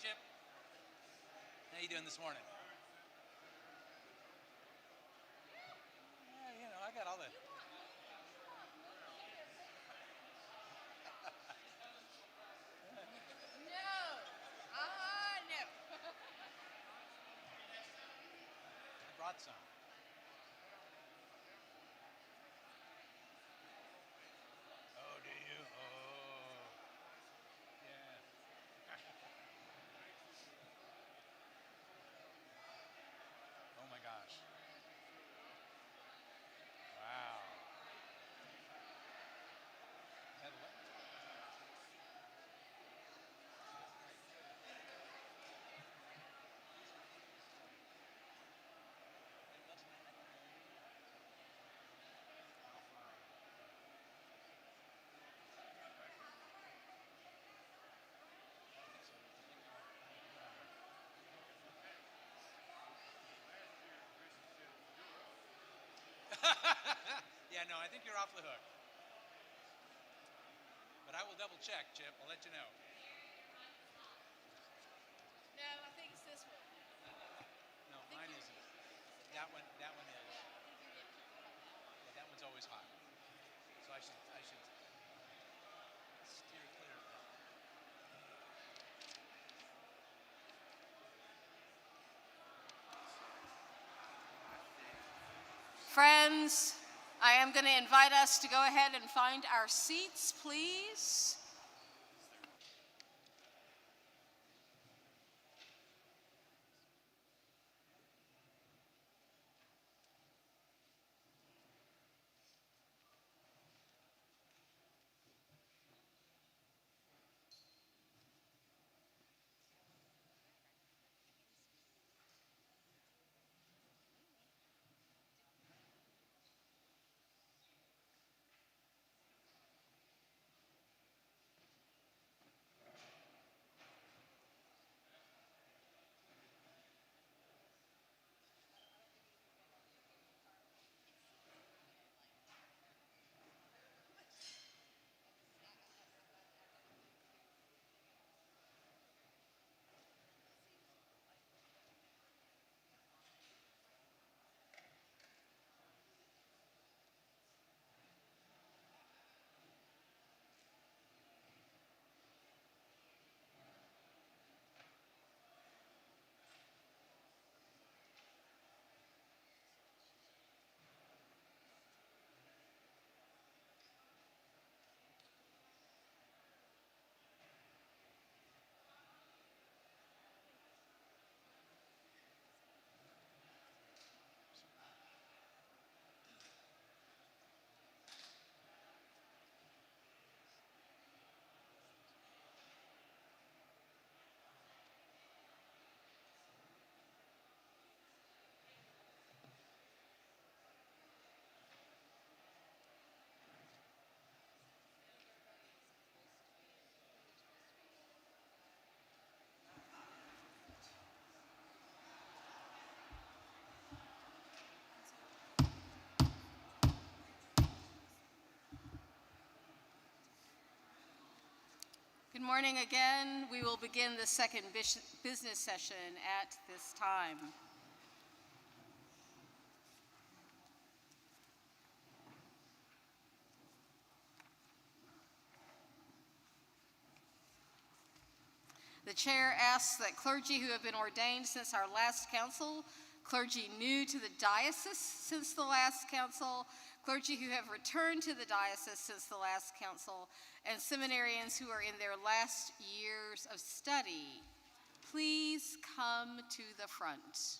Chip. How you doing this morning? Yeah, you know, I got all the... I brought some. Oh, do you? Oh, yeah. Oh my gosh. Wow. That Yeah, no, I think you're off the hook. But I will double check, Chip. I'll let you know. No, I think it's this one. No, mine isn't. That one is. Yeah, that one's always hot. So I should steer clear of that. Friends, I am going to invite us to go ahead and find our seats, please. Good morning again. We will begin the second business session at this time. The chair asks that clergy who have been ordained since our last council, clergy new to the diocese since the last council, clergy who have returned to the diocese since the last council, and seminarians who are in their last years of study, please come to the front.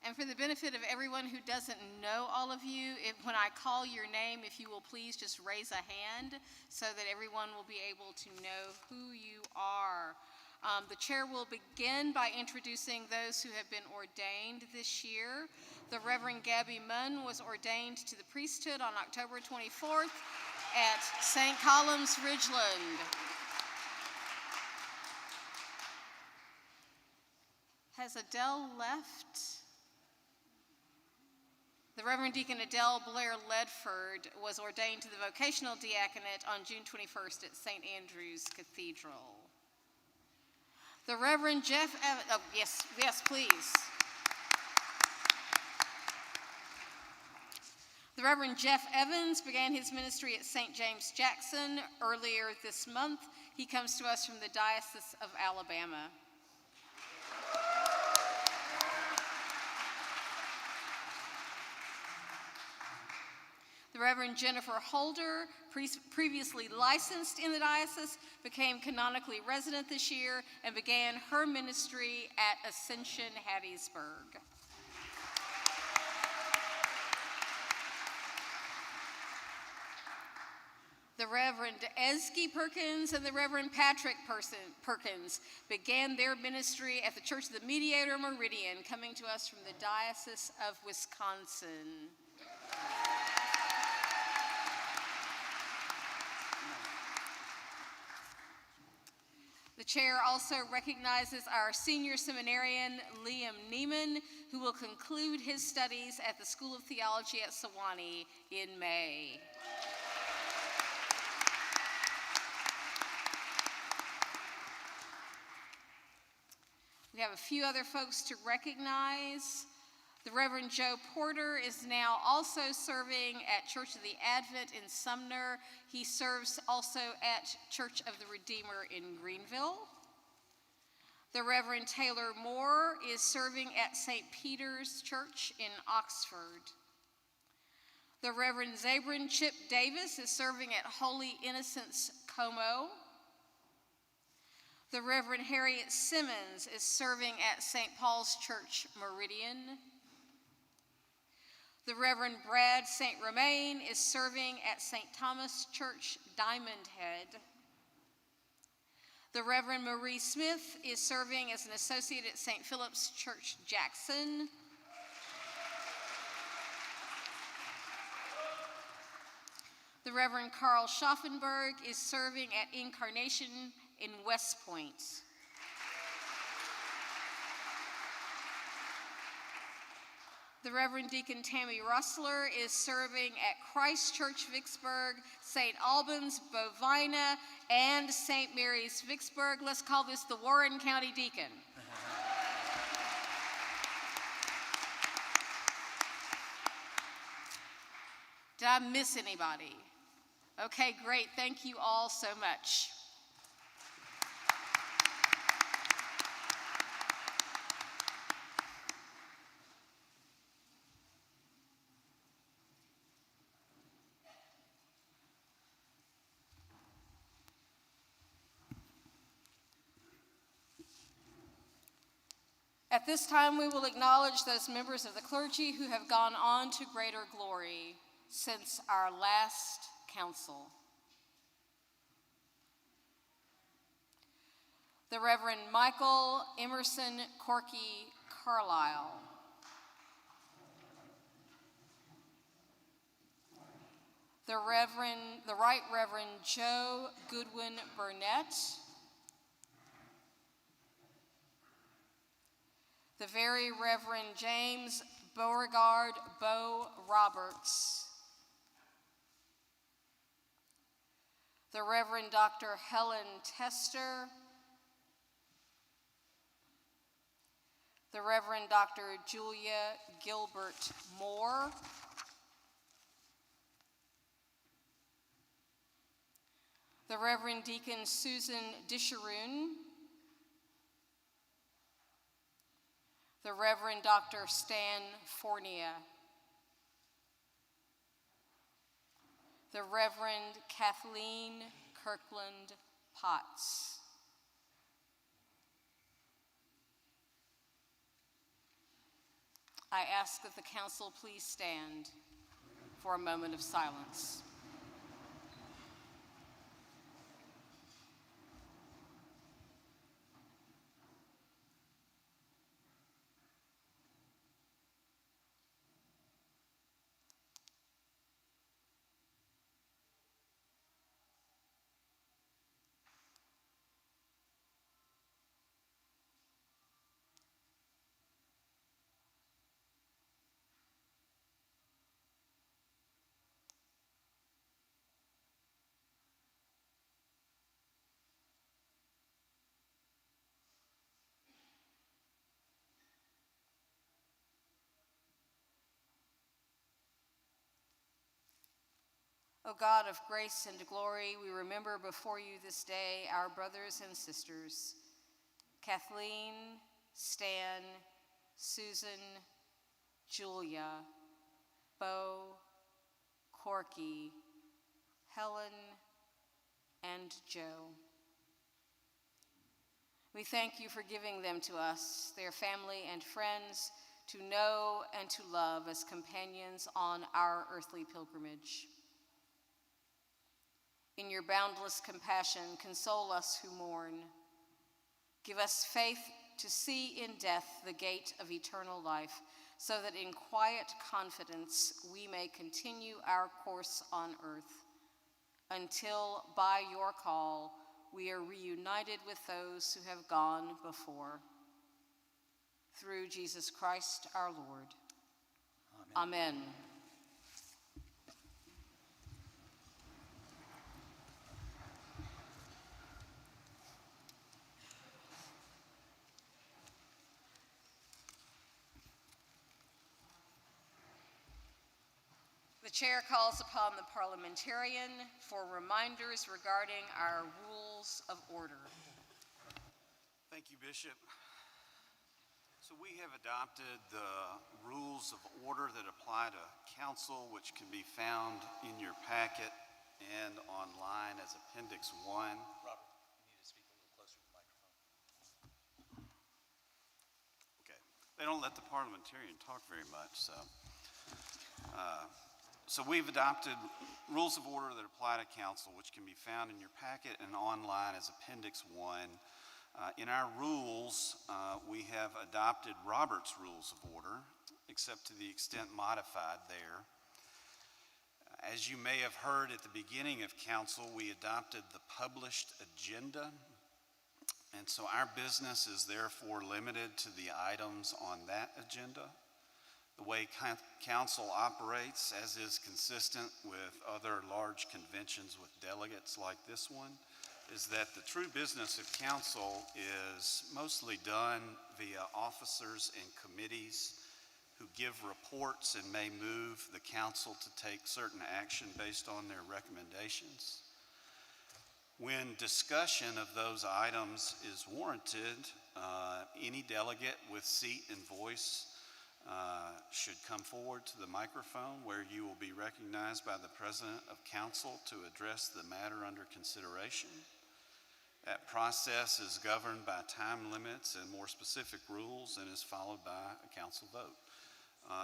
And for the benefit of everyone who doesn't know all of you, when I call your name, if you will please just raise a hand so that everyone will be able to know who you are. The chair will begin by introducing those who have been ordained this year. The Reverend Gabby Munn was ordained to the priesthood on October 24th at St. Columb's, Ridgeland. Has Adele left? The Reverend Deacon Adele Blair Ledford was ordained to the vocational diaconate on June 21st at St. Andrew's Cathedral. The Reverend Jeff Evans, oh, yes, please. The Reverend Jeff Evans began his ministry at St. James Jackson earlier this month. He comes to us from the Diocese of Alabama. The Reverend Jennifer Holder, previously licensed in the diocese, became canonically resident this year and began her ministry at Ascension Hattiesburg. The Reverend Esky Perkins and the Reverend Patrick Perkins began their ministry at the Church of the Mediator Meridian, coming to us from the Diocese of Wisconsin. The chair also recognizes our senior seminarian, Liam Neiman, who will conclude his studies at the School of Theology at Sewanee in May. We have a few other folks to recognize. The Reverend Joe Porter is now also serving at Church of the Advent in Sumner. He serves also at Church of the Redeemer in Greenville. The Reverend Taylor Moore is serving at St. Peter's Church in Oxford. The Reverend Zabrin Chip Davis is serving at Holy Innocents, Como. The Reverend Harriet Simmons is serving at St. Paul's Church, Meridian. The Reverend Brad St. Romain is serving at St. Thomas Church, Diamond Head. The Reverend Marie Smith is serving as an associate at St. Philip's Church, Jackson. The Reverend Carl Schaffenberg is serving at Incarnation in West Point. The Reverend Deacon Tammy Russler is serving at Christ Church, Vicksburg, St. Albans, Bovina, and St. Mary's, Vicksburg. Let's call this the Warren County Deacon. Did I miss anybody? Okay, great. Thank you all so much. At this time, we will acknowledge those members of the clergy who have gone on to greater glory since our last council. The Reverend Michael Emerson Corky Carlisle. The Right Reverend Joe Goodwin Burnett. The Very Reverend James Beauregard Bo Roberts. The Reverend Dr. Helen Tester. The Reverend Dr. Julia Gilbert Moore. The Reverend Deacon Susan Disharoon. The Reverend Dr. Stan Fournier. The Reverend Kathleen Kirkland Potts. I ask that the council please stand for a moment of silence. O God of grace and glory, we remember before you this day our brothers and sisters, Kathleen, Stan, Susan, Julia, Bo, Corky, Helen, and Joe. We thank you for giving them to us, their family and friends, to know and to love as companions on our earthly pilgrimage. In your boundless compassion, console us who mourn. Give us faith to see in death the gate of eternal life, so that in quiet confidence we may continue our course on earth, until by your call we are reunited with those who have gone before. Through Jesus Christ our Lord. Amen. Amen. The chair calls upon the parliamentarian for reminders regarding our rules of order. Thank you, Bishop. So we have adopted the rules of order that apply to council, which can be found in your packet and online as Appendix 1. Robert, you need to speak a little closer to the microphone. Okay. They don't let the parliamentarian talk very much, so. So we've adopted rules of order that apply to council, which can be found in your packet and online as Appendix 1. In our rules, we have adopted Robert's Rules of Order, except to the extent modified there. As you may have heard at the beginning of council, we adopted the published agenda, and so our business is therefore limited to the items on that agenda. The way council operates, as is consistent with other large conventions with delegates like this one, is that the true business of council is mostly done via officers and committees who give reports and may move the council to take certain action based on their recommendations. When discussion of those items is warranted, any delegate with seat and voice should come forward to the microphone, where you will be recognized by the President of Council to address the matter under consideration. That process is governed by time limits and more specific rules, and is followed by a council vote.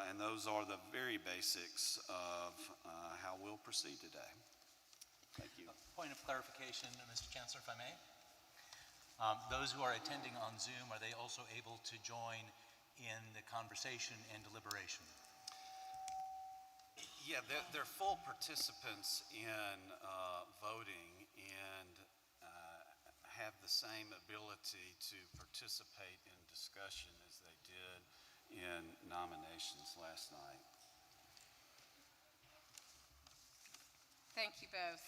And those are the very basics of how we'll proceed today. Thank you. Point of clarification, Mr. Chancellor, if I may. Those who are attending on Zoom, are they also able to join in the conversation and deliberation? Yeah, they're full participants in voting and have the same ability to participate in discussion as they did in nominations last night. Thank you both.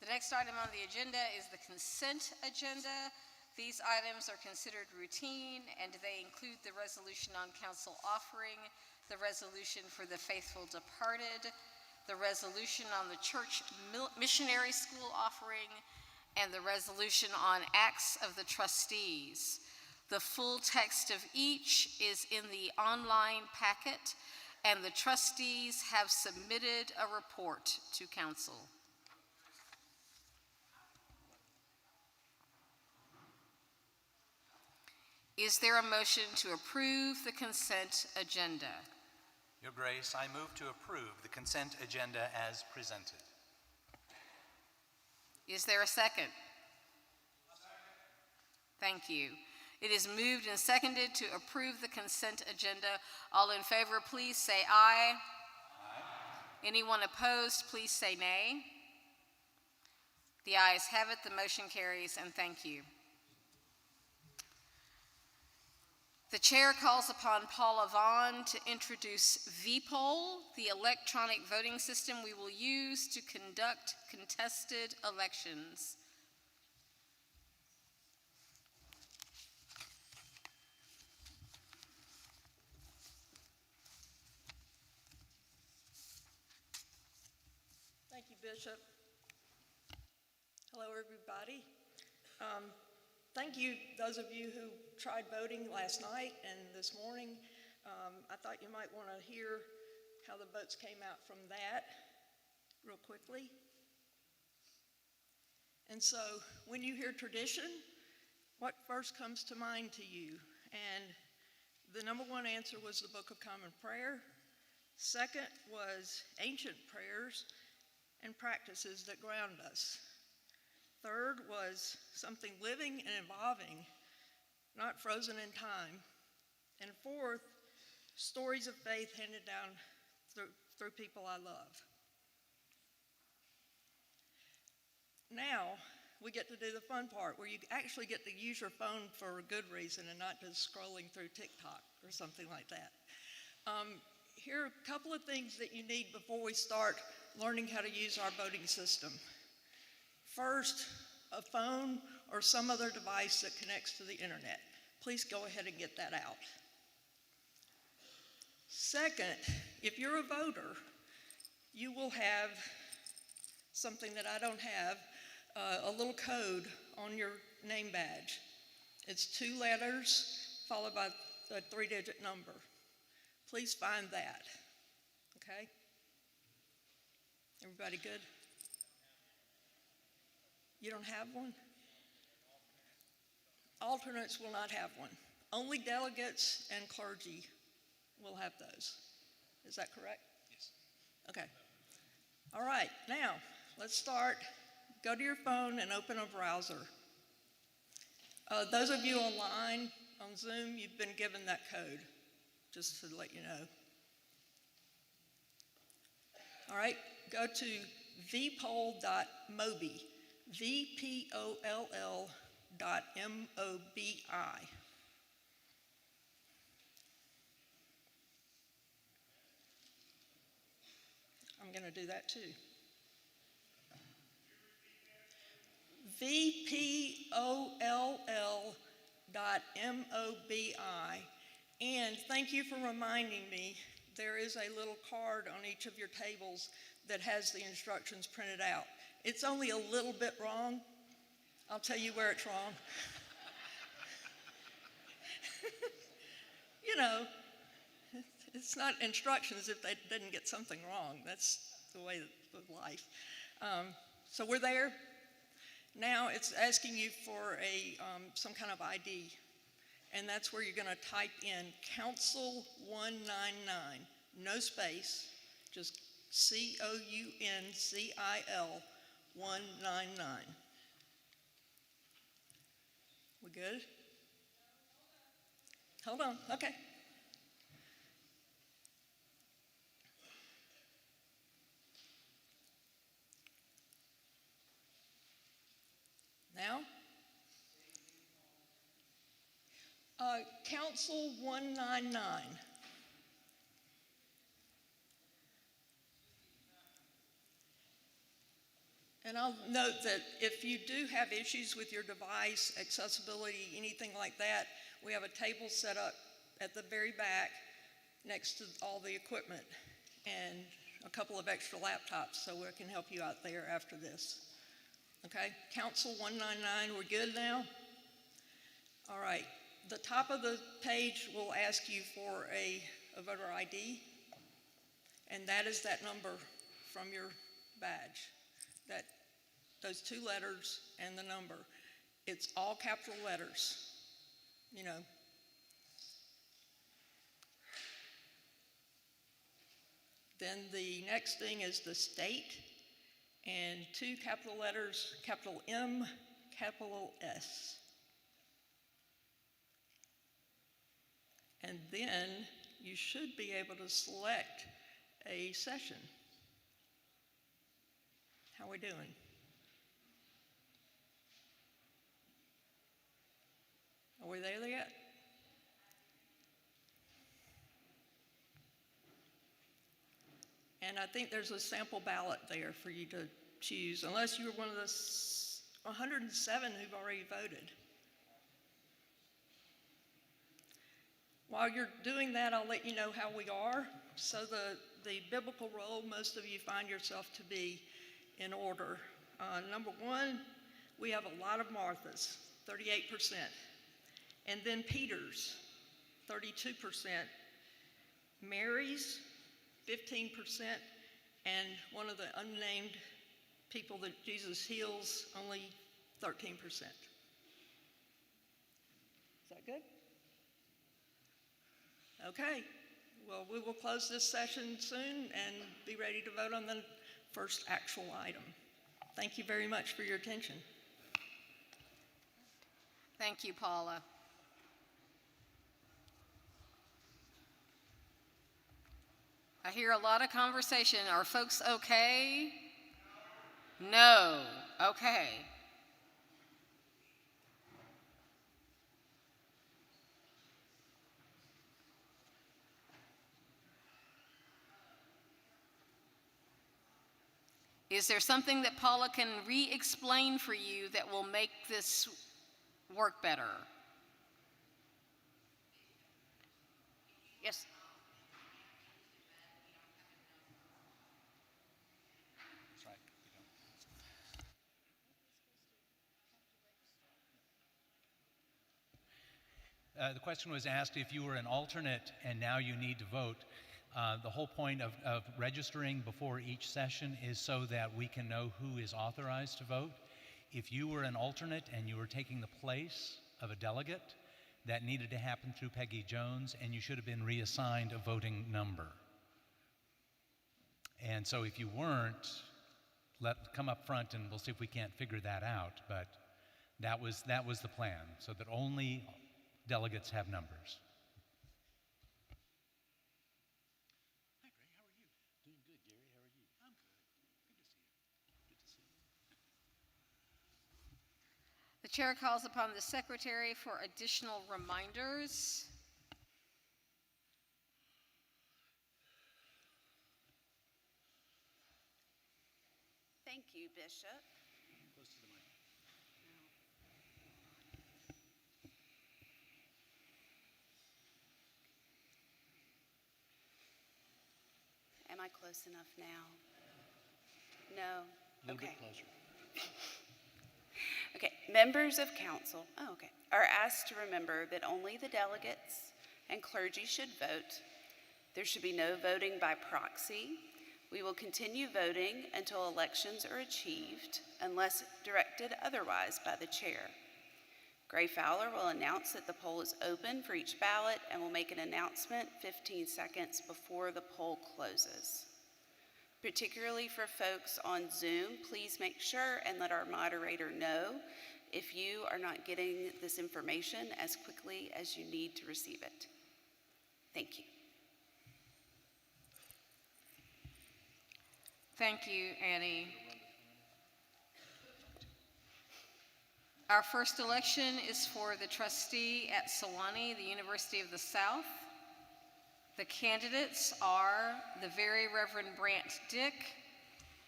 The next item on the agenda is the consent agenda. These items are considered routine, and they include the resolution on council offering, the resolution for the faithful departed, the resolution on the church missionary school offering, and the resolution on acts of the trustees. The full text of each is in the online packet, and the trustees have submitted a report to council. Is there a motion to approve the consent agenda? Your Grace, I move to approve the consent agenda as presented. Is there a second? Thank you. It is moved and seconded to approve the consent agenda. All in favor, please say aye. Aye. Anyone opposed, please say nay. The ayes have it. The motion carries, and thank you. The chair calls upon Paula Vaughn to introduce VPoll, the electronic voting system we will use to conduct contested elections. Thank you, Bishop. Hello, everybody. Thank you, those of you who tried voting last night and this morning. I thought you might want to hear how the votes came out from that real quickly. And so, when you hear tradition, what first comes to mind to you? And the number one answer was the Book of Common Prayer. Second was ancient prayers and practices that ground us. Third was something living and evolving, not frozen in time. And fourth, stories of faith handed down through people I love. Now, we get to do the fun part where you actually get to use your phone for a good reason and not just scrolling through TikTok or something like that. Here are a couple of things that you need before we start learning how to use our voting system. First, a phone or some other device that connects to the internet. Please go ahead and get that out. Second, if you're a voter, you will have something that I don't have, a little code on your name badge. It's 2 letters followed by a 3-digit number. Please find that, okay? Everybody good? You don't have one? Alternates will not have one. Only delegates and clergy will have those. Is that correct? Yes. Okay. All right, now let's start. Go to your phone and open a browser. Those of you online on Zoom, you've been given that code, just to let you know. All right, go to vpoll.mobi, VPOLL.MOBI. I'm going to do that too. VPOLL.MOBI. And thank you for reminding me, there is a little card on each of your tables that has the instructions printed out. It's only a little bit wrong. I'll tell you where it's wrong. You know, it's not instructions if they didn't get something wrong. That's the way of life. So we're there. Now it's asking you for some kind of ID. And that's where you're going to type in Council 199, no space, just COUNCIL 199. We good? Hold on, okay. Now? Council 199. And I'll note that if you do have issues with your device, accessibility, anything like that, we have a table set up at the very back next to all the equipment and a couple of extra laptops, so we can help you out there after this. Okay, Council 199, we're good now? All right. The top of the page will ask you for a voter ID, and that is that number from your badge, those 2 letters and the number. It's all capital letters, you know, Then the next thing is the state, and 2 capital letters, capital M, capital S. And then you should be able to select a session. How are we doing? Are we there yet? And I think there's a sample ballot there for you to choose, unless you're one of the 107 who've already voted. While you're doing that, I'll let you know how we are. So the biblical role, most of you find yourself to be in order. Number 1, we have a lot of Marthas, 38%. And then Peters, 32%. Marys, 15%. And one of the unnamed people that Jesus heals, only 13%. Is that good? Okay, well, we will close this session soon and be ready to vote on the first actual item. Thank you very much for your attention. Thank you, Paula. I hear a lot of conversation. Are folks okay? No. Okay. Is there something that Paula can re-explain for you that will make this work better? Yes. That's right. The question was asked if you were an alternate and now you need to vote. The whole point of registering before each session is so that we can know who is authorized to vote. If you were an alternate and you were taking the place of a delegate, that needed to happen through Peggy Jones, and you should have been reassigned a voting number. And so if you weren't, come up front and we'll see if we can't figure that out. But that was the plan, so that only delegates have numbers. The chair calls upon the secretary for additional reminders. Thank you, Bishop. Close to the mic. Am I close enough now? No? A little bit closer. Okay, members of council, are asked to remember that only the delegates and clergy should vote. There should be no voting by proxy. We will continue voting until elections are achieved, unless directed otherwise by the chair. Gray Fowler will announce that the poll is open for each ballot and will make an announcement 15 seconds before the poll closes. Particularly for folks on Zoom, please make sure and let our moderator know if you are not getting this information as quickly as you need to receive it. Thank you. Thank you, Annie. Our first election is for the trustee at Sewanee, the University of the South. The candidates are the Very Reverend Brant Dick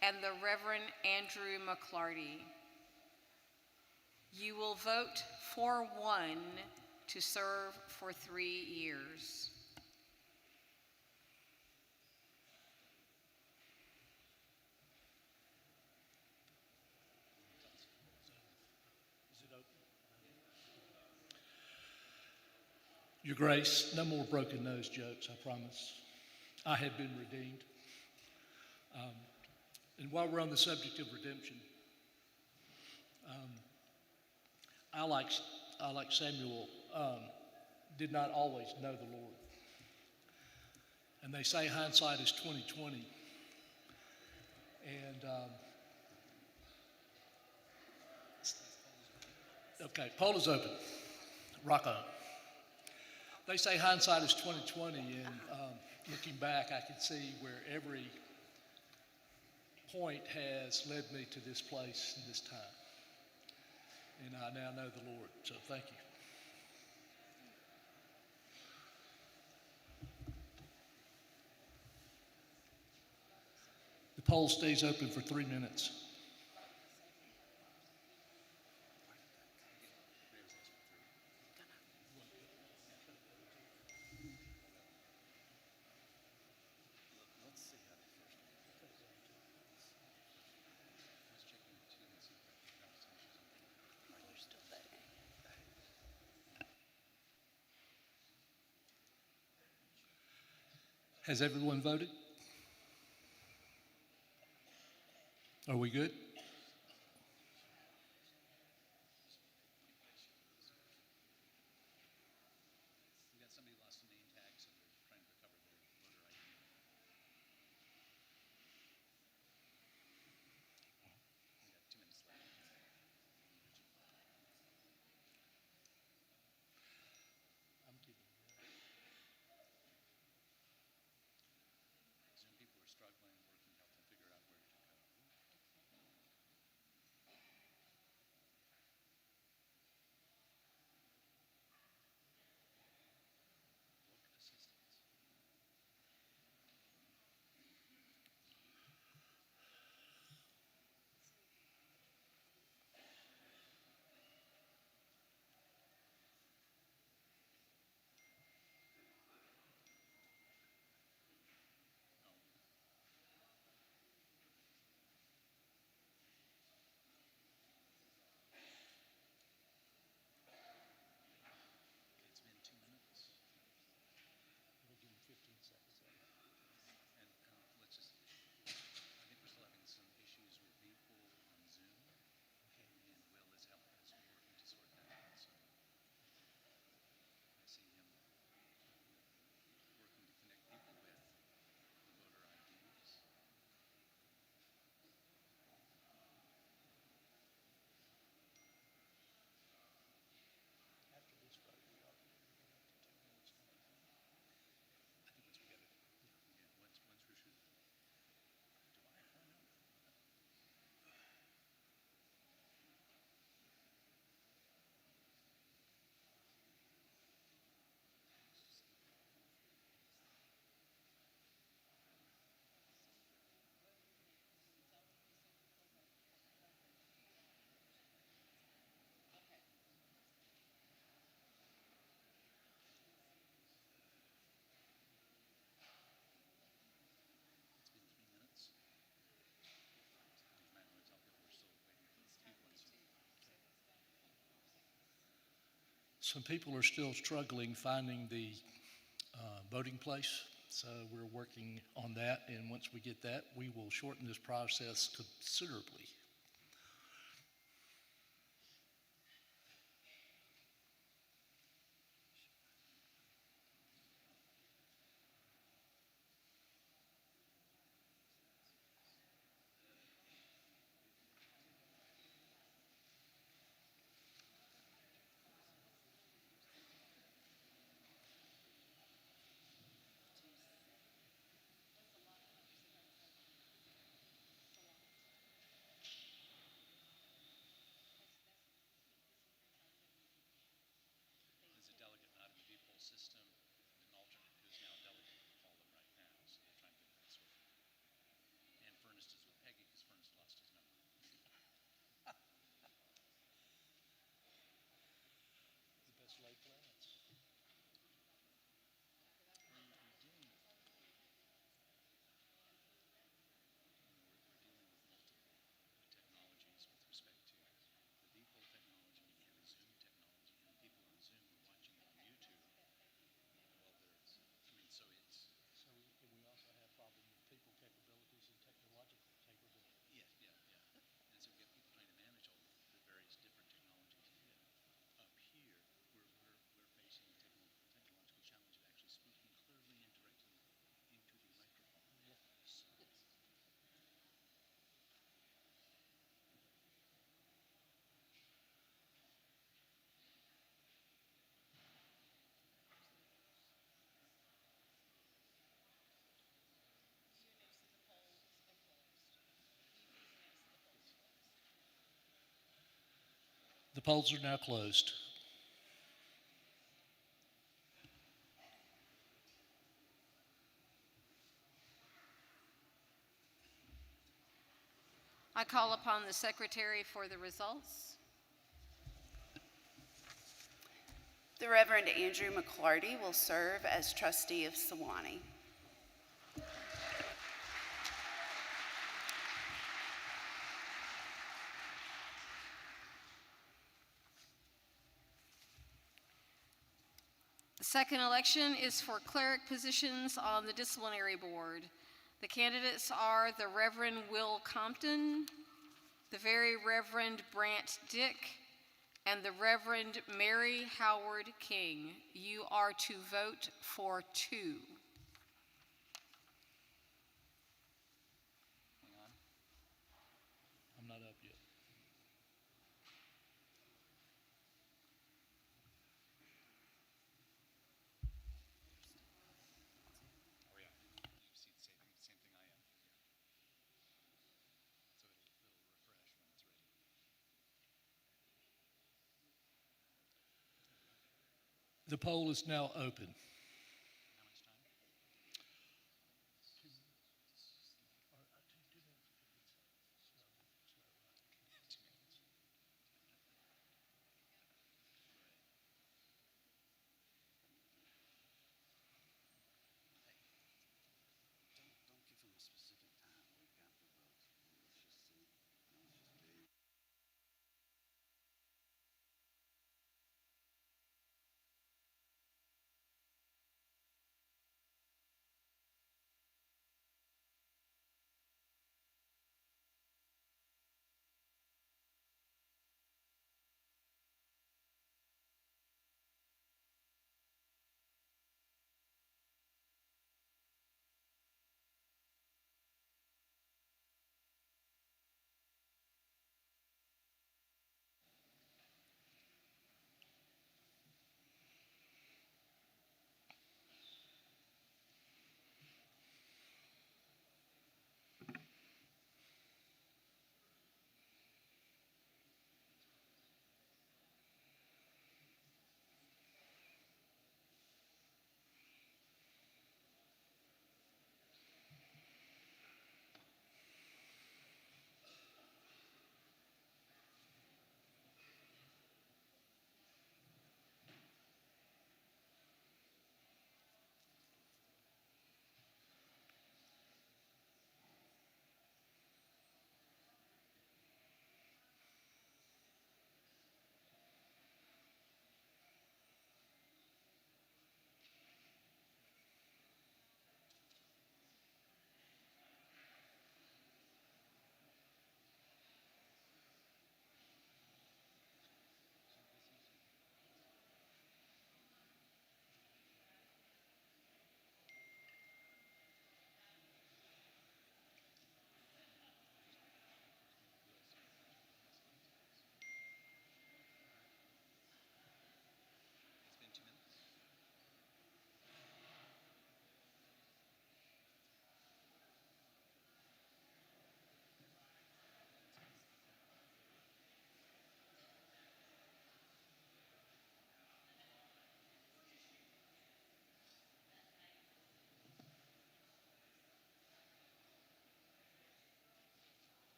and the Reverend Andrew McClarty. You will vote for one to serve for 3 years. Your Grace, no more broken nose jokes, I promise. I have been redeemed. And while we're on the subject of redemption, I, like Samuel, did not always know the Lord. And they say hindsight is 20/20. And okay, poll is open. Rock on. They say hindsight is 20/20, and looking back, I can see where every point has led me to this place and this time. And I now know the Lord, so thank you. The poll stays open for 3 minutes. Has everyone voted? Are we good? We got somebody who lost a name tag, so they're trying to recover their voter ID. We got 2 minutes left. I'm keeping it. Zoom people are struggling, working to help them figure out where to go. Book assistance. It's been 2 minutes. We'll give them 15 seconds. And let's just, I think we're still having some issues with people on Zoom. Okay. And Will is helping us, we're working to sort that out, so. I see him working to connect people with the voter IDs. After this vote, we ought to give them up to 2 minutes. I think once we get it, yeah, once we're sure. Do I have one? It's been 3 minutes. Matt, want to tell people we're still waiting for people on Zoom? Some people are still struggling finding the voting place, so we're working on that, and once we get that, we will shorten this process considerably. The polls are now closed. I call upon the secretary for the results. The Reverend Andrew McClarty will serve as trustee of Sewanee. The second election is for cleric positions on the disciplinary board. The candidates are the Reverend Will Compton, the Very Reverend Brant Dick, and the Reverend Mary Howard King. You are to vote for 2. I'm not up yet. The poll is now open. Don't give them a specific time. We've got the votes. Let's just see.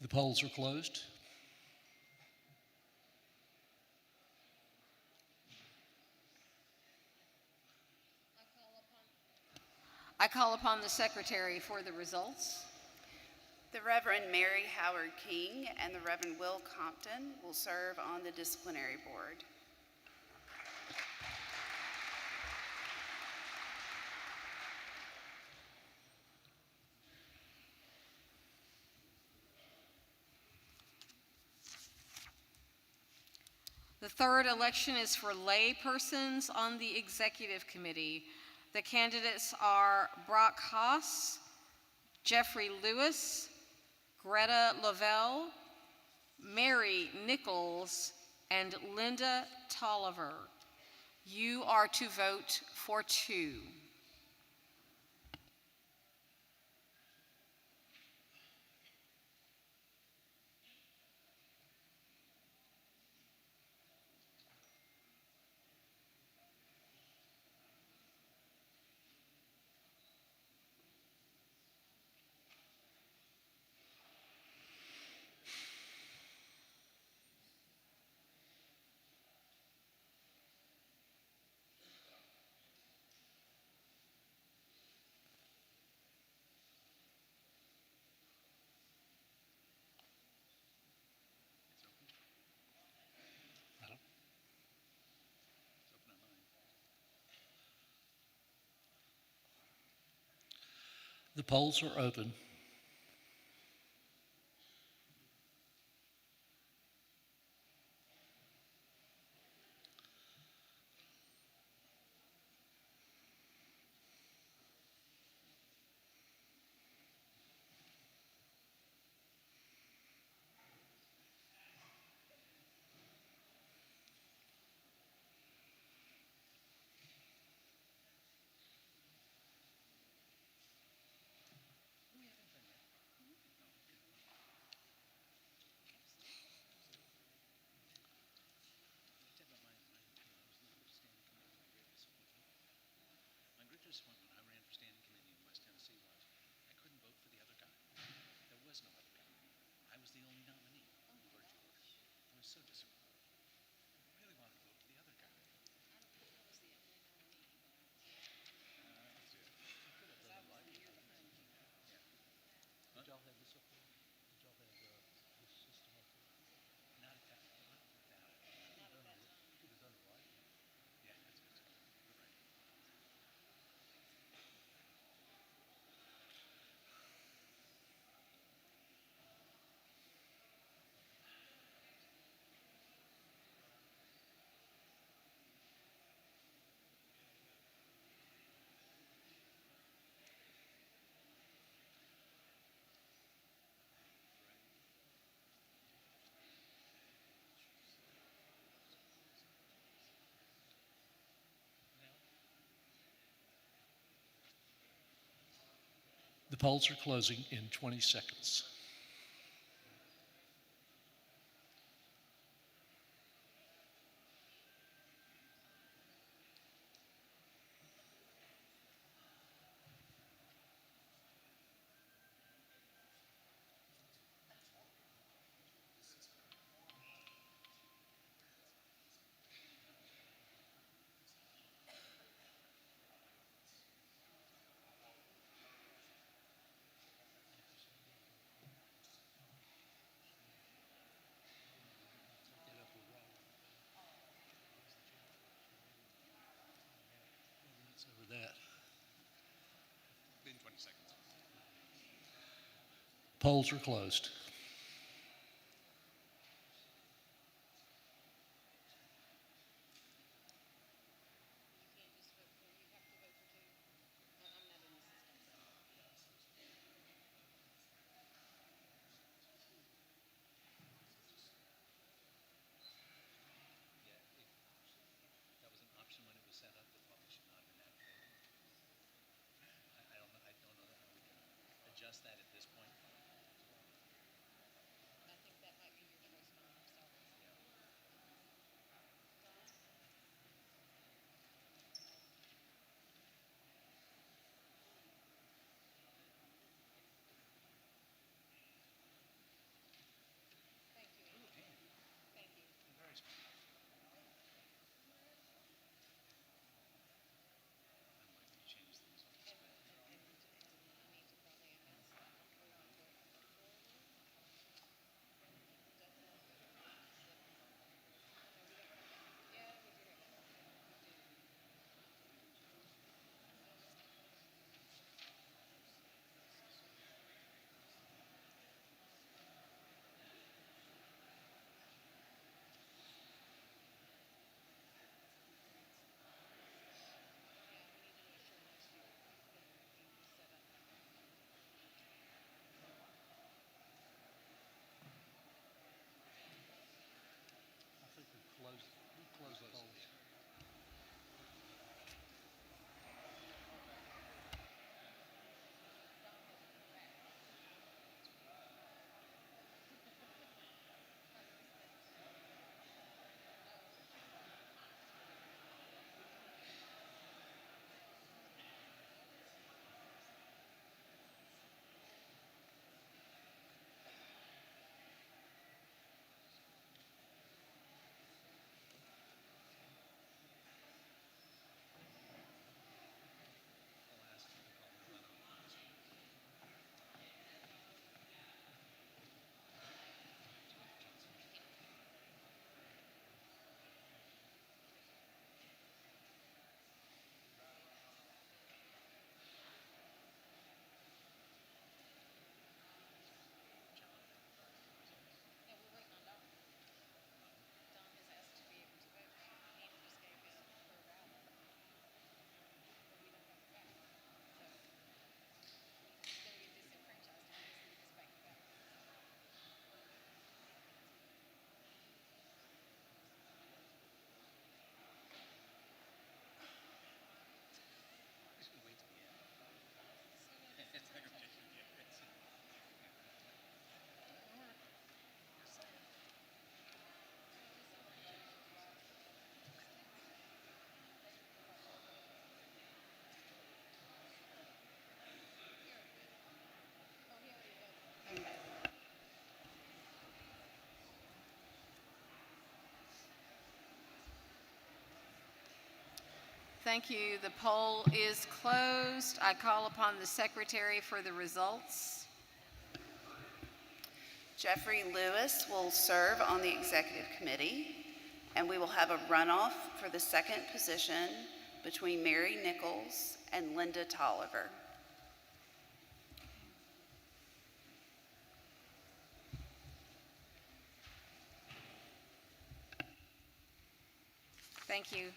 The polls are closed. I call upon the secretary for the results. The Reverend Mary Howard King and the Reverend Will Compton will serve on the disciplinary board. The third election is for lay persons on the executive committee. The candidates are Brock Haas, Jeffrey Lewis, Greta Lavelle, Mary Nichols, and Linda Tolliver. You are to vote for 2. The polls are open. My greatest disappointment when I ran for standing committee in West Tennessee was I couldn't vote for the other guy. There was no other guy. I was the only nominee. Clergy order. I was so disappointed. I really wanted to vote for the other guy. Did y'all have this up there? Did y'all have this system up there? Not at that. It was done right. Yeah, that's good. You're right. The polls are closing in 20 seconds. Over that. In 20 seconds. Polls are closed. That was an option when it was set up. It probably should not have been activated. I don't know how we can adjust that at this point. I think that might be your choice. Thank you. Thank you. Very smart. I might change the results. Thank you. The poll is closed. I call upon the secretary for the results. Jeffrey Lewis will serve on the executive committee, and we will have a runoff for the second position between Mary Nichols and Linda Tolliver. Thank you.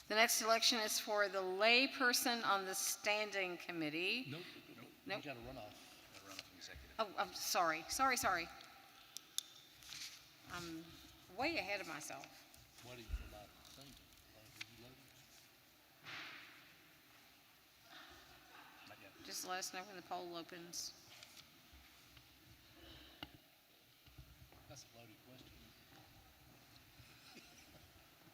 The next election is for the layperson on the standing committee. Nope. Nope. You got to run off. Oh, I'm sorry. I'm way ahead of myself. Waiting for my thing to load. Not yet. Just let us know when the poll opens. That's a loaded question.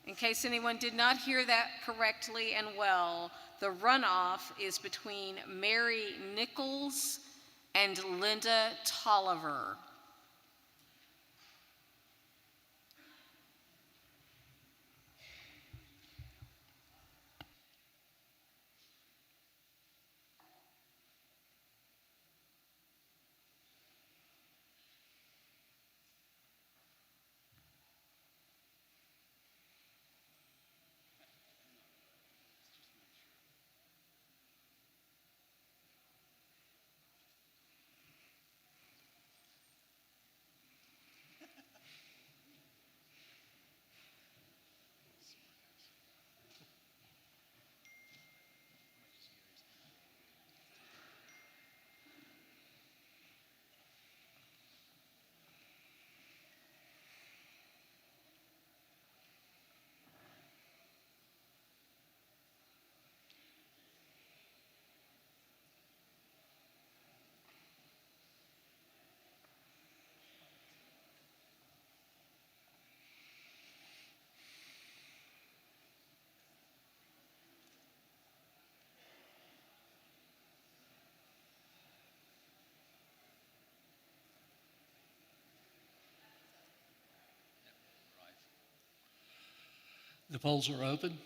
In case anyone did not hear that correctly and well, the runoff is between Mary Nichols and Linda Tolliver. The polls are open.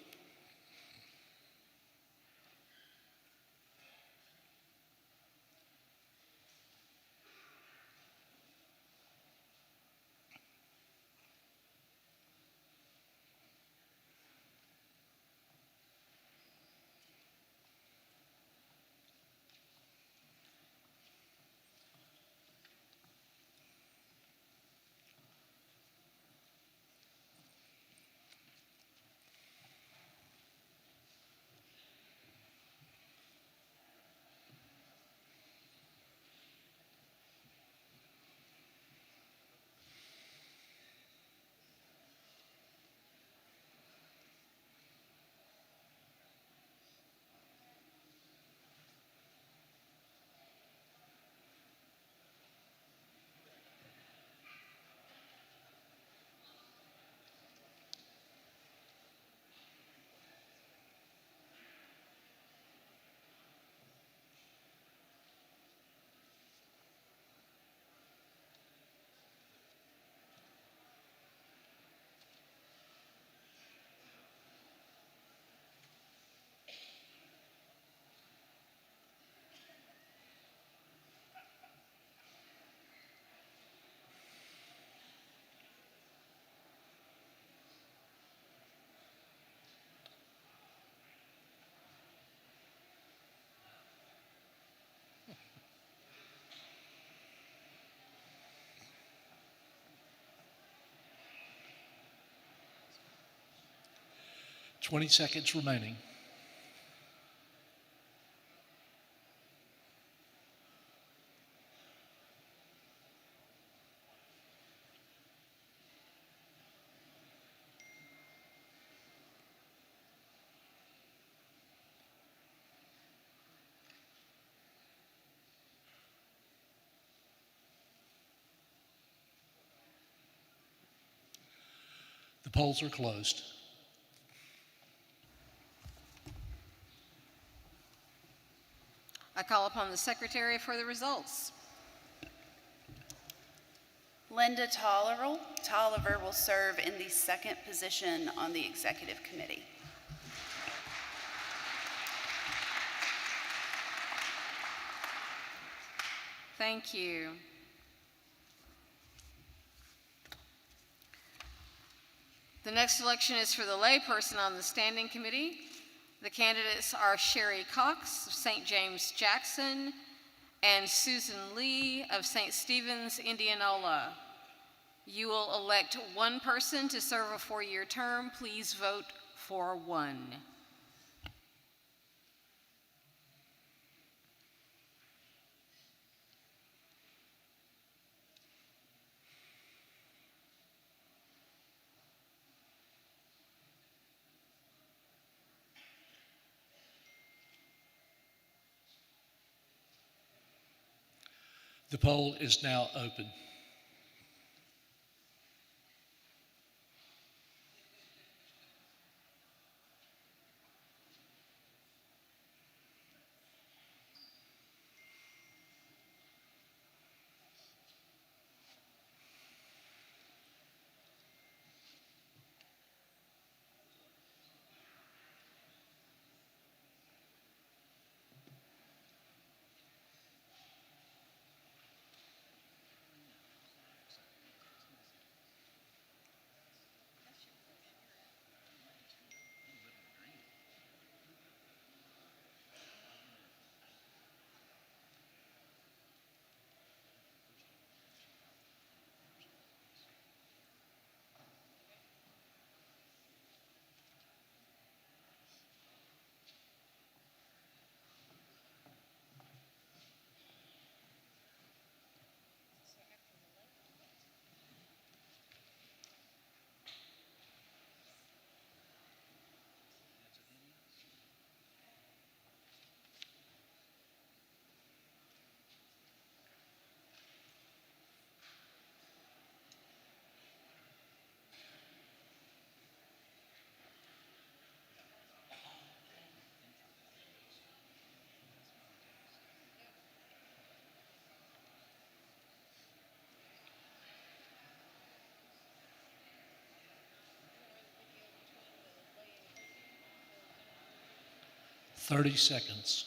Twenty seconds remaining. The polls are closed. I call upon the secretary for the results. Linda Tolliver will serve in the second position on the executive committee. Thank you. The next election is for the layperson on the standing committee. The candidates are Sherry Cox of St. James Jackson and Susan Lee of St. Stephen's, Indianola. You will elect one person to serve a 4-year term. Please vote for one. The poll is now open. Thirty seconds.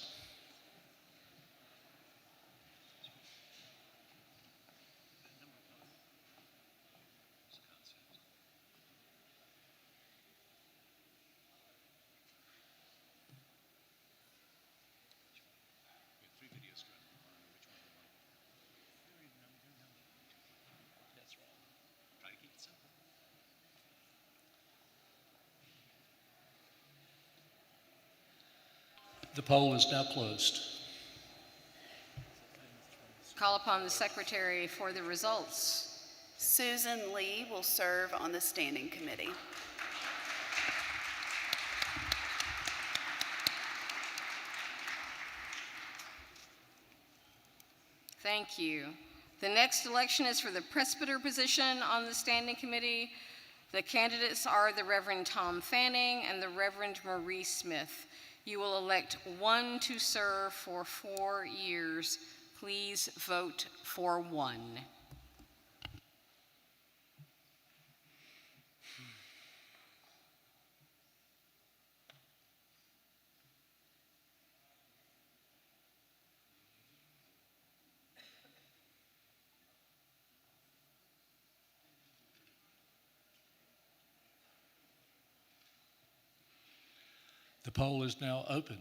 The poll is now closed. Call upon the secretary for the results. Susan Lee will serve on the standing committee. Thank you. The next election is for the presbyter position on the standing committee. The candidates are the Reverend Tom Fanning and the Reverend Marie Smith. You will elect one to serve for 4 years. Please vote for one. The poll is now open.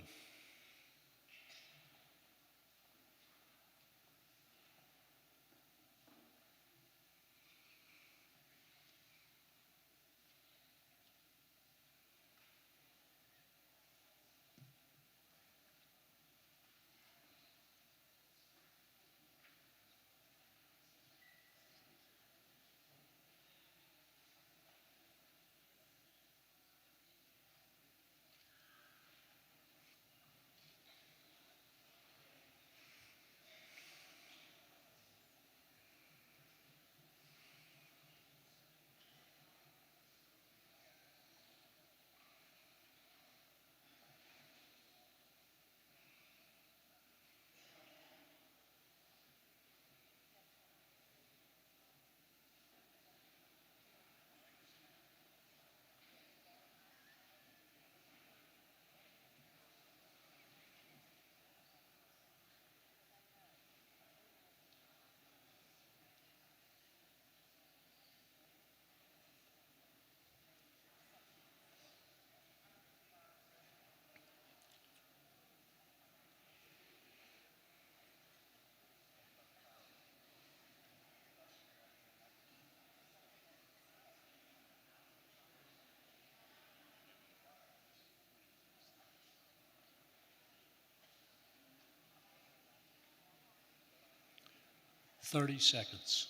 30 seconds.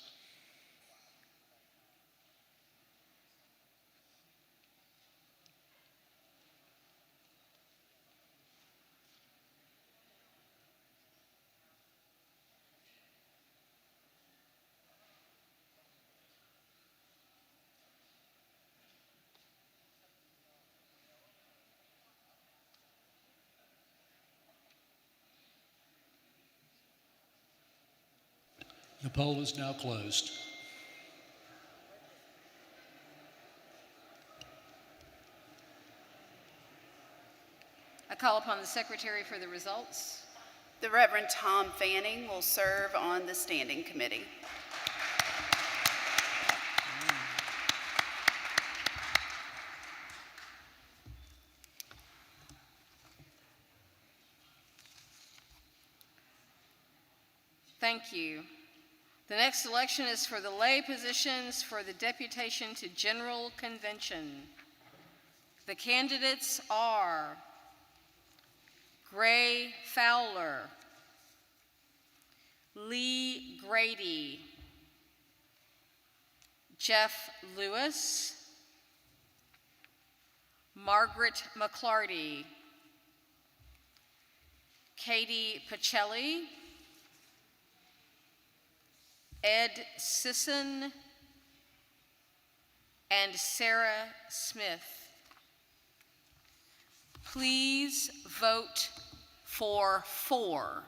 The poll is now closed. I call upon the secretary for the results. The Reverend Tom Fanning will serve on the standing committee. Thank you. The next election is for the lay positions for the deputation to General Convention. The candidates are Gray Fowler, Lee Grady, Jeff Lewis, Margaret McClarty, Katie Pacelli, Ed Sisson, and Sarah Smith. Please vote for 4.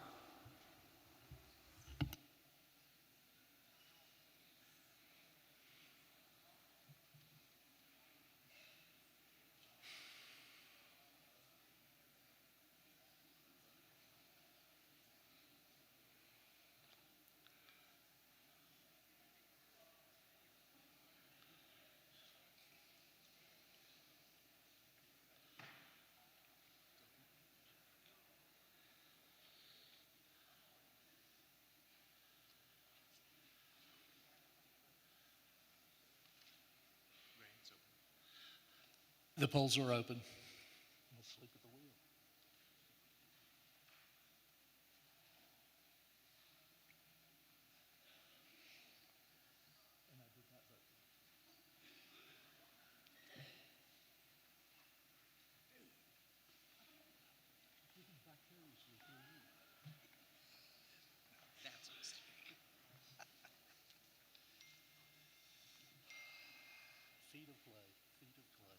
The polls are open. Let's sleep at the wheel. Feet of clay, feet of clay.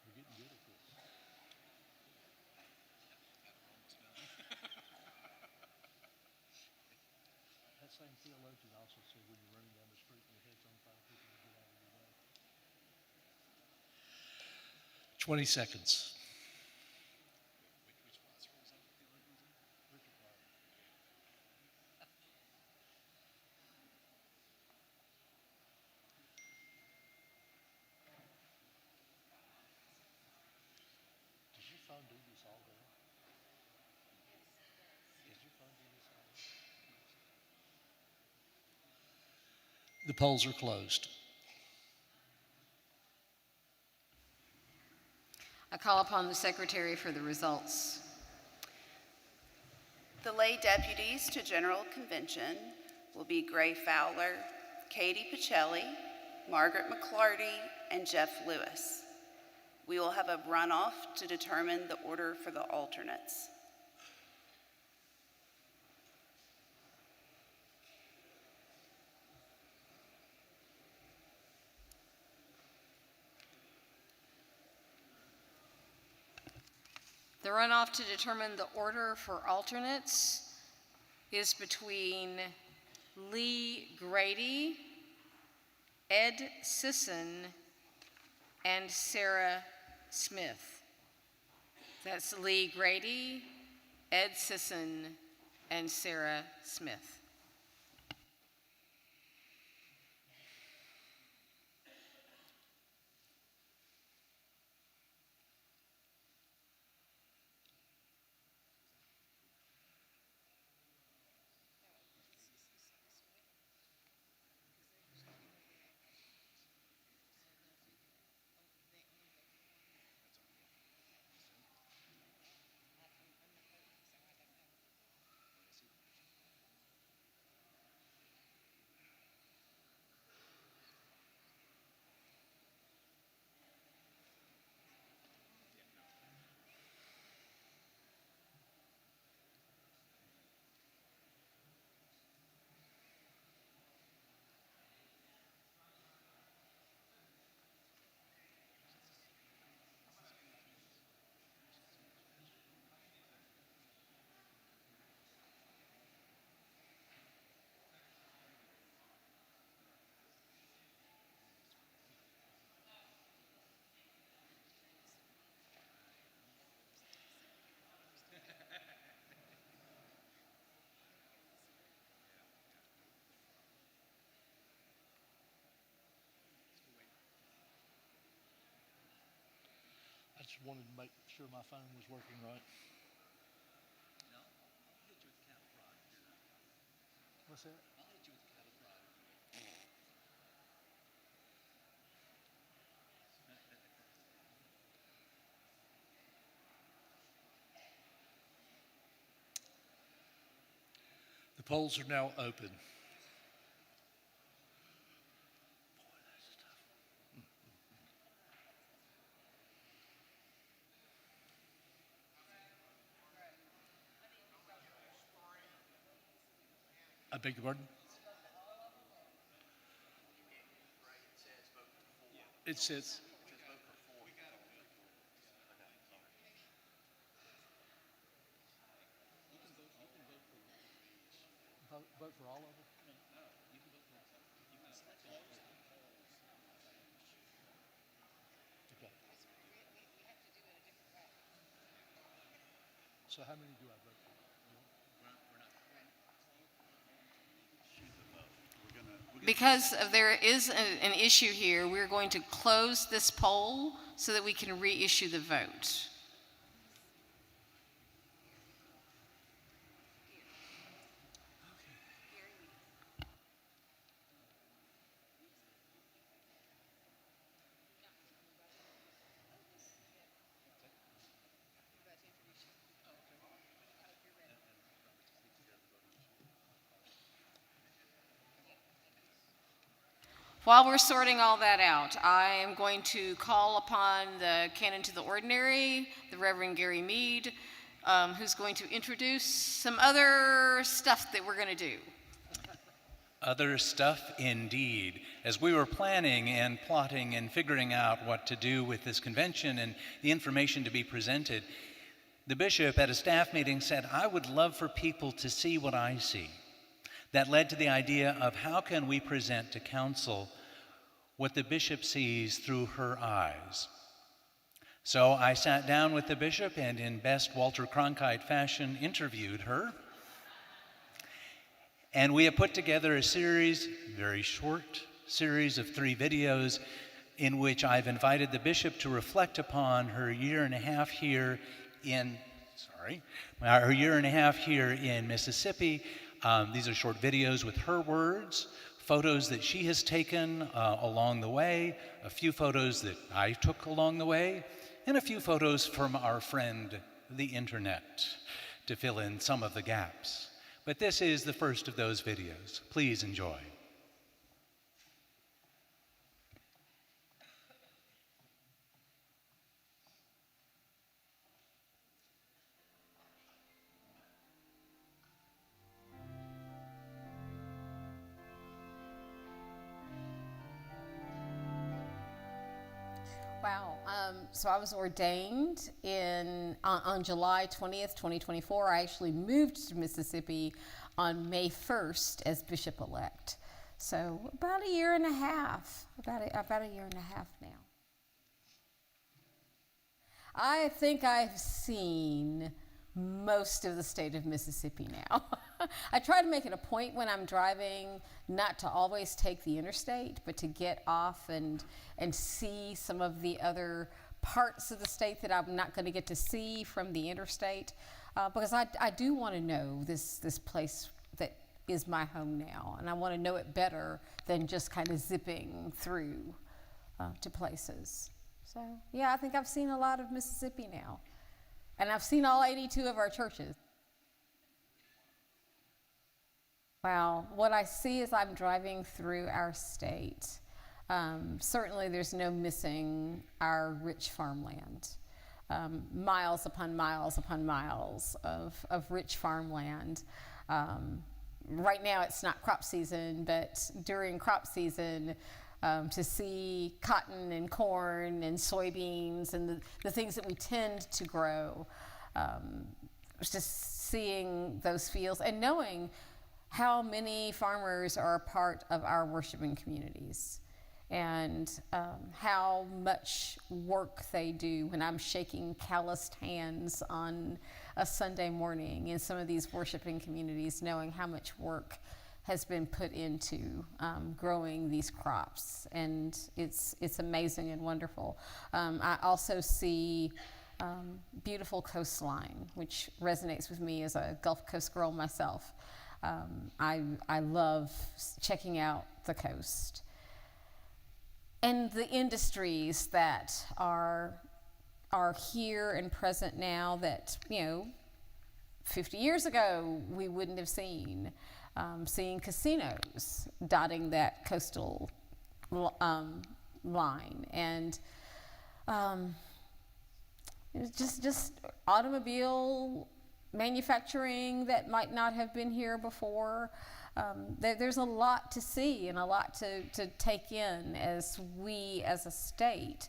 We're getting good at this. That same theologian also said when you're running down the street and your head's on fire, people will get out of your way. 20 seconds. Does your phone do this all day? Does your phone do this all day? The polls are closed. I call upon the secretary for the results. The lay deputies to General Convention will be Gray Fowler, Katie Pacelli, Margaret McClarty, and Jeff Lewis. We will have a runoff to determine the order for the alternates. The runoff to determine the order for alternates is between Lee Grady, Ed Sisson, and Sarah Smith. That's Lee Grady, Ed Sisson, and Sarah Smith. I just wanted to make sure my phone was working right. What's that? The polls are now open. I beg your pardon? It says. Vote for all of them? Okay. So how many do I vote for? Because there is an issue here, we're going to close this poll so that we can reissue the vote. While we're sorting all that out, I am going to call upon the Canon to the Ordinary, the Reverend Gary Mead, who's going to introduce some other stuff that we're going to do. Other stuff indeed. As we were planning and plotting and figuring out what to do with this convention and the information to be presented, the bishop at a staff meeting said, I would love for people to see what I see. That led to the idea of how can we present to council what the bishop sees through her eyes. So I sat down with the bishop and in best Walter Cronkite fashion interviewed her. And we have put together a series, very short series of 3 videos in which I've invited the bishop to reflect upon her year and a half here in Mississippi. These are short videos with her words, photos that she has taken along the way, a few photos that I took along the way, and a few photos from our friend, the internet, to fill in some of the gaps. But this is the first of those videos. Please enjoy. Wow. So I was ordained on July 20th, 2024. I actually moved to Mississippi on May 1st as bishop-elect. So about a year and a half, about a year and a half now. I think I've seen most of the state of Mississippi now. I try to make it a point when I'm driving not to always take the interstate, but to get off and see some of the other parts of the state that I'm not going to get to see from the interstate, because I do want to know this place that is my home now, and I want to know it better than just kind of zipping through to places. So yeah, I think I've seen a lot of Mississippi now. And I've seen all 82 of our churches. Wow, what I see as I'm driving through our state, certainly there's no missing our rich farmland. Miles upon miles upon miles of rich farmland. Right now it's not crop season, but during crop season, to see cotton and corn and soybeans and the things that we tend to grow, just seeing those fields and knowing how many farmers are a part of our worshiping communities and how much work they do when I'm shaking calloused hands on a Sunday morning in some of these worshiping communities, knowing how much work has been put into growing these crops, and it's amazing and wonderful. I also see beautiful coastline, which resonates with me as a Gulf Coast girl myself. I love checking out the coast. And the industries that are here and present now that, 50 years ago we wouldn't have seen. Seeing casinos dotting that coastal line, and just automobile manufacturing that might not have been here before. There's a lot to see and a lot to take in as we as a state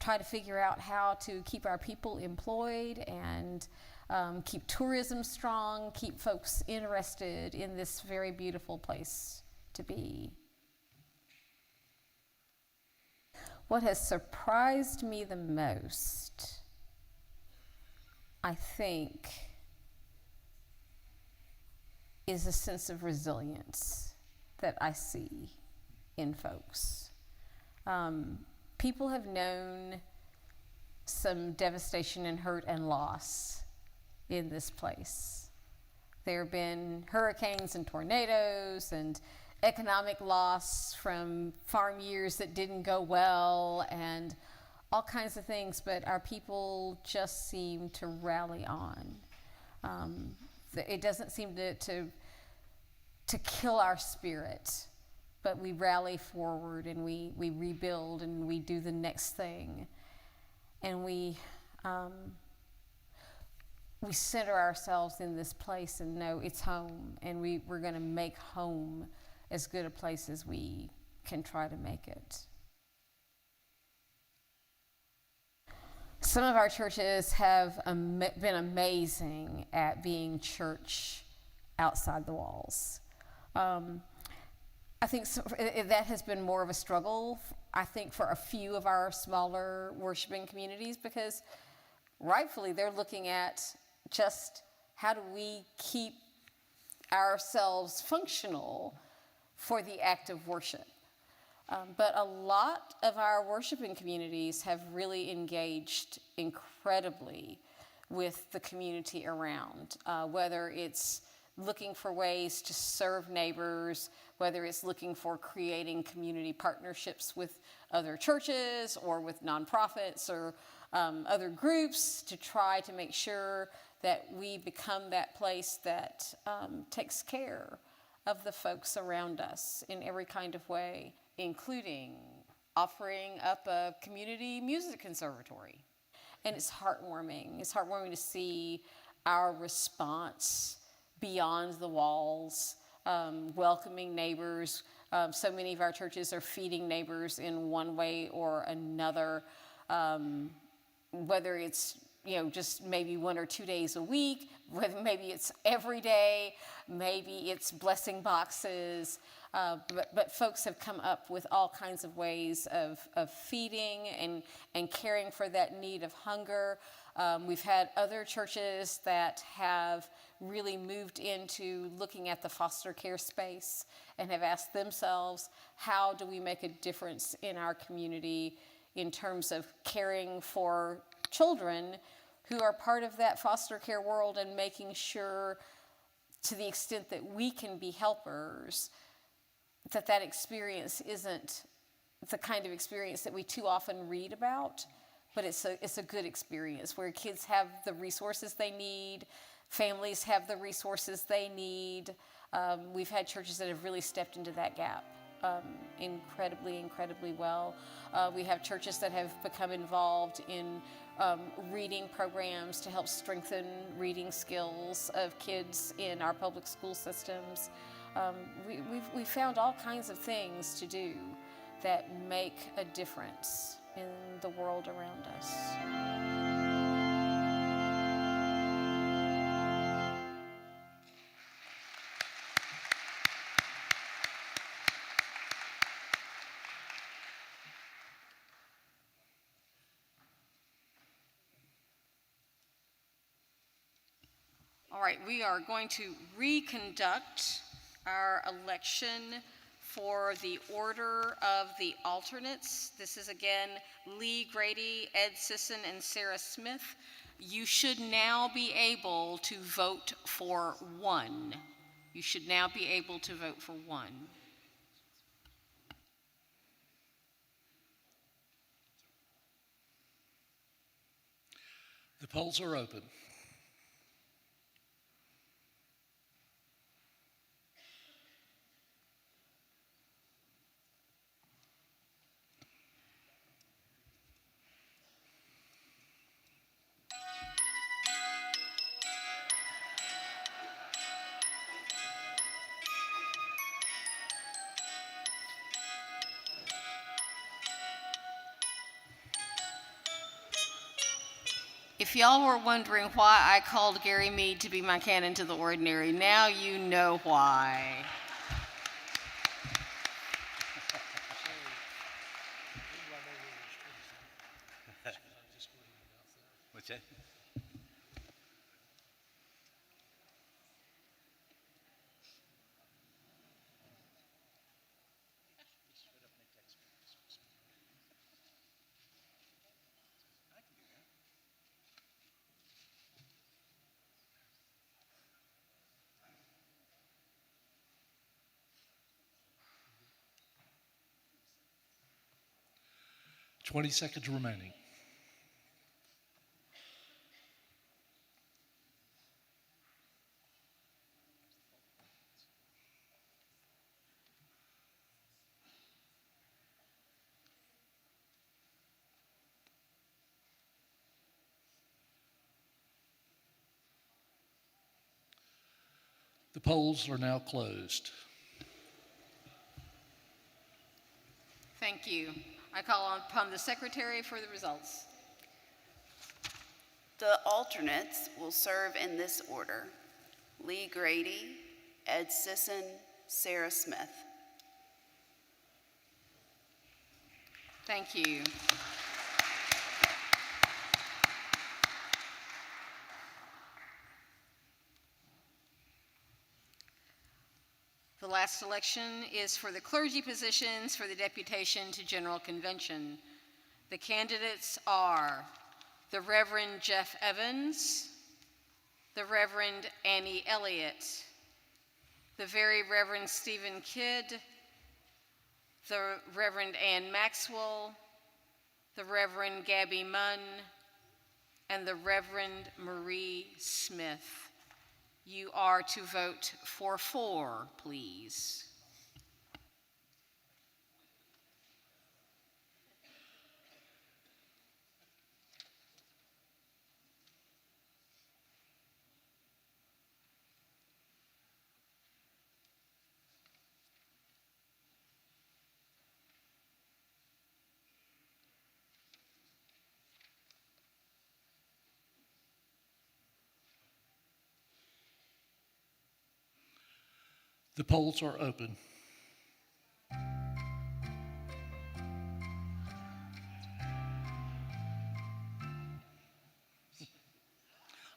try to figure out how to keep our people employed and keep tourism strong, keep folks interested in this very beautiful place to be. What has surprised me the most, I think, is a sense of resilience that I see in folks. People have known some devastation and hurt and loss in this place. There have been hurricanes and tornadoes and economic loss from farm years that didn't go well and all kinds of things, but our people just seem to rally on. It doesn't seem to kill our spirit, but we rally forward and we rebuild and we do the next thing. And we center ourselves in this place and know it's home, and we're going to make home as good a place as we can try to make it. Some of our churches have been amazing at being church outside the walls. I think that has been more of a struggle, I think, for a few of our smaller worshiping communities, because rightfully they're looking at just how do we keep ourselves functional for the act of worship. But a lot of our worshiping communities have really engaged incredibly with the community around, whether it's looking for ways to serve neighbors, whether it's looking for creating community partnerships with other churches or with nonprofits or other groups to try to make sure that we become that place that takes care of the folks around us in every kind of way, including offering up a community music conservatory. And it's heartwarming. It's heartwarming to see our response beyond the walls, welcoming neighbors. So many of our churches are feeding neighbors in one way or another. whether it's just maybe 1 or 2 days a week, whether maybe it's every day, maybe it's blessing boxes, but folks have come up with all kinds of ways of feeding and caring for that need of hunger. We've had other churches that have really moved into looking at the foster care space and have asked themselves, how do we make a difference in our community in terms of caring for children who are part of that foster care world, and making sure, to the extent that we can be helpers, that experience isn't the kind of experience that we too often read about, but it's a good experience where kids have the resources they need, families have the resources they need. We've had churches that have really stepped into that gap incredibly well. We have churches that have become involved in reading programs to help strengthen reading skills of kids in our public school systems. We've found all kinds of things to do that make a difference in the world around us. All right, we are going to reconduct our election for the order of the alternates. This is again Lee Grady, Ed Sisson, and Sarah Smith. You should now be able to vote for one. You should now be able to vote for one. The polls are open. If y'all were wondering why I called Gary Mead to be my canon to the ordinary, now you know why. What's that? Twenty seconds remaining. The polls are now closed. Thank you. I call upon the secretary for the results. The alternates will serve in this order: Lee Grady, Ed Sisson, Sarah Smith. Thank you. The last election is for the clergy positions for the deputation to General Convention. The candidates are the Reverend Jeff Evans, the Reverend Annie Elliott, the Very Reverend Stephen Kidd, the Reverend Ann Maxwell, the Reverend Gabby Munn, and the Reverend Marie Smith. You are to vote for 4, please. The polls are open.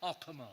Oh, come on.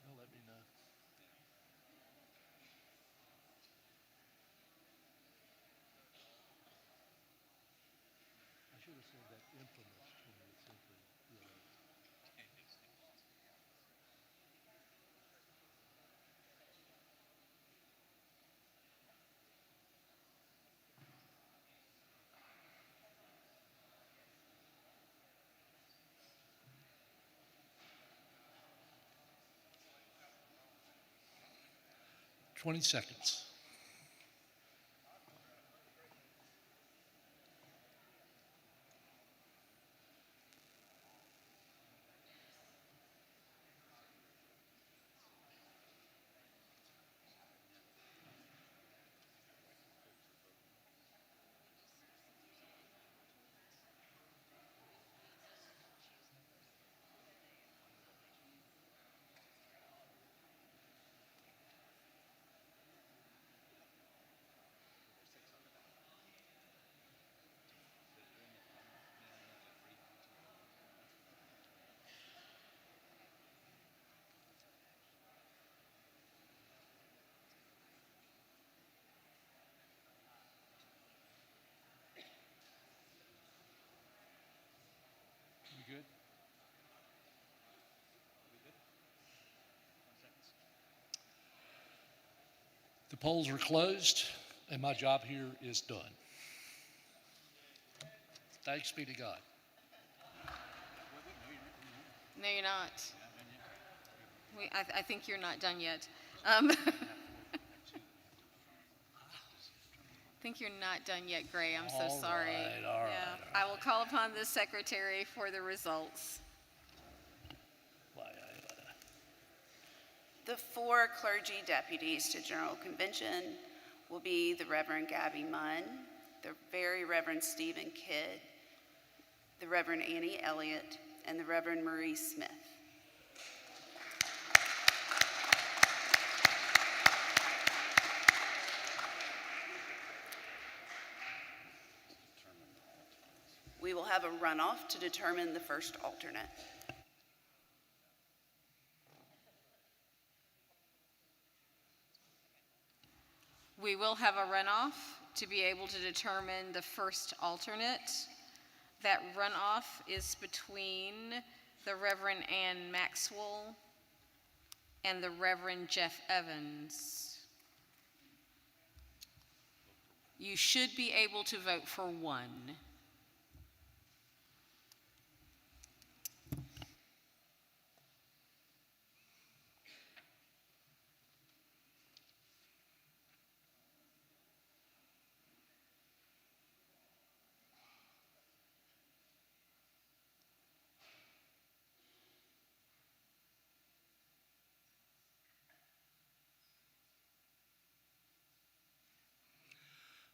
Well, let me know. I should have said that infamous 20th century. Yeah. 20 seconds. You good? The polls are closed, and my job here is done. Thanks be to God. No, you're not. I think you're not done yet. I think you're not done yet, Gray. I'm so sorry. All right. I will call upon the secretary for the results. The 4 clergy deputies to General Convention will be the Reverend Gabby Munn, the Very Reverend Stephen Kidd, the Reverend Annie Elliott, and the Reverend Marie Smith. We will have a runoff to determine the first alternate. We will have a runoff to be able to determine the first alternate. That runoff is between the Reverend Ann Maxwell and the Reverend Jeff Evans. You should be able to vote for one.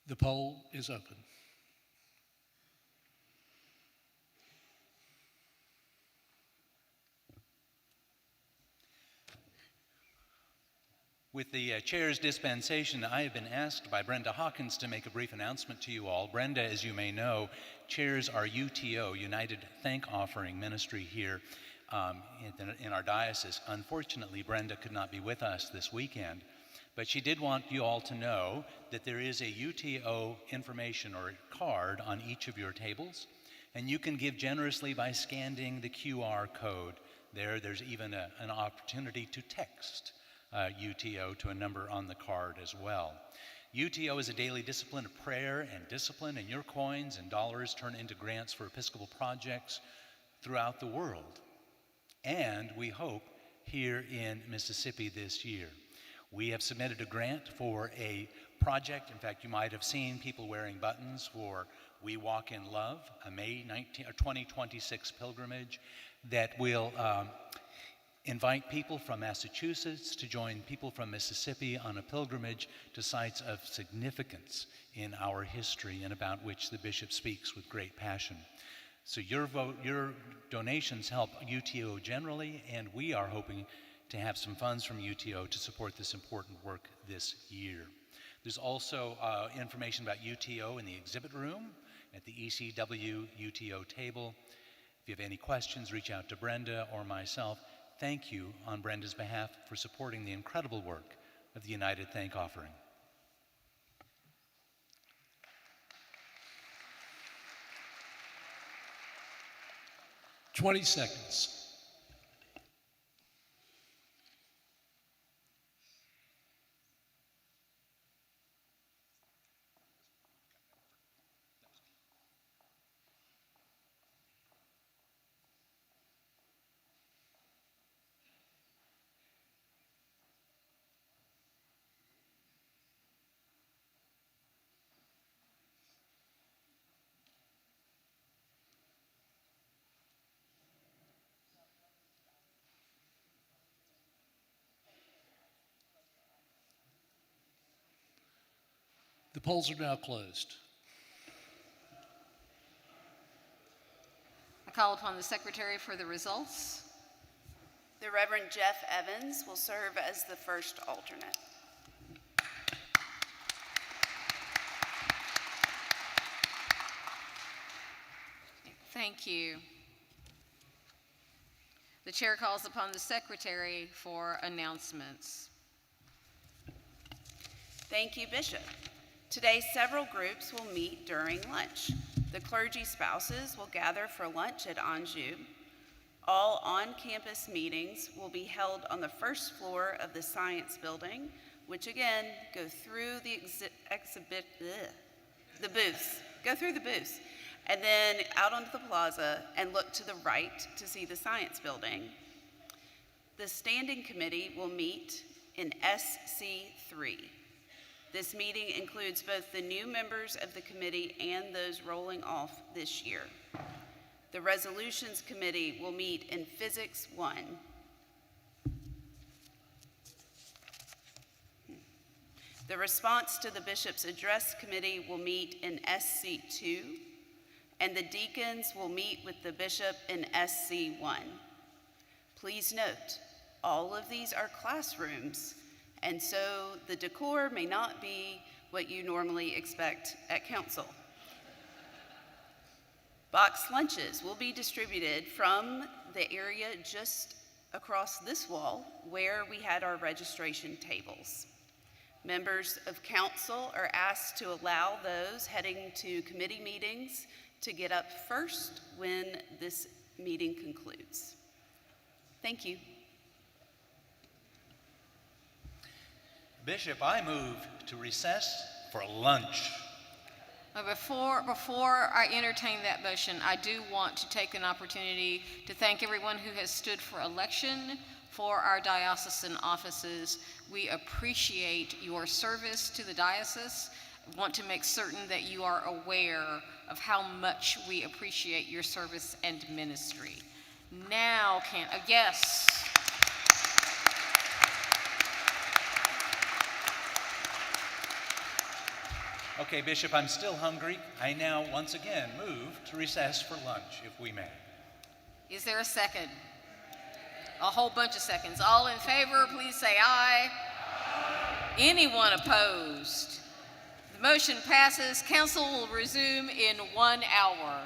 The poll is open. With the chair's dispensation, I have been asked by Brenda Hawkins to make a brief announcement to you all. Brenda, as you may know, chairs our UTO, United Thank Offering ministry here in our diocese. Unfortunately, Brenda could not be with us this weekend. But she did want you all to know that there is a UTO information or card on each of your tables, and you can give generously by scanning the QR code. There's even an opportunity to text UTO to a number on the card as well. UTO is a daily discipline of prayer and discipline, and your coins and dollars turn into grants for Episcopal projects throughout the world. And we hope here in Mississippi this year. We have submitted a grant for a project. In fact, you might have seen people wearing buttons for We Walk in Love, a May 2026 pilgrimage that will invite people from Massachusetts to join people from Mississippi on a pilgrimage to sites of significance in our history and about which the bishop speaks with great passion. So your donations help UTO generally, and we are hoping to have some funds from UTO to support this important work this year. There's also information about UTO in the exhibit room at the ECW UTO table. If you have any questions, reach out to Brenda or myself. Thank you on Brenda's behalf for supporting the incredible work of the United Thank Offering. "20 seconds. The polls are now closed. I call upon the secretary for the results. The Reverend Jeff Evans will serve as the first alternate. Thank you. The chair calls upon the secretary for announcements. Thank you, Bishop. Today, several groups will meet during lunch. The Clergy Spouses will gather for lunch at Anjou. All on-campus meetings will be held on the first floor of the Science Building, which again, go through the booths. Go through the booths, and then out onto the plaza and look to the right to see the Science Building. The Standing Committee will meet in SC3. This meeting includes both the new members of the committee and those rolling off this year. The Resolutions Committee will meet in Physics 1. The Response to the Bishop's Address Committee will meet in SC2, and the deacons will meet with the bishop in SC1. Please note, all of these are classrooms, and so the decor may not be what you normally expect at council. Box lunches will be distributed from the area just across this wall where we had our registration tables. Members of council are asked to allow those heading to committee meetings to get up first when this meeting concludes. Thank you. Bishop, I move to recess for lunch. Before I entertain that motion, I do want to take an opportunity to thank everyone who has stood for election for our diocesan offices. We appreciate your service to the diocese. I want to make certain that you are aware of how much we appreciate your service and ministry. Now yes. Okay, Bishop, I'm still hungry. I now once again move to recess for lunch, if we may. Is there a second? A whole bunch of seconds. All in favor, please say aye. Anyone opposed? The motion passes. Council will resume in 1 hour.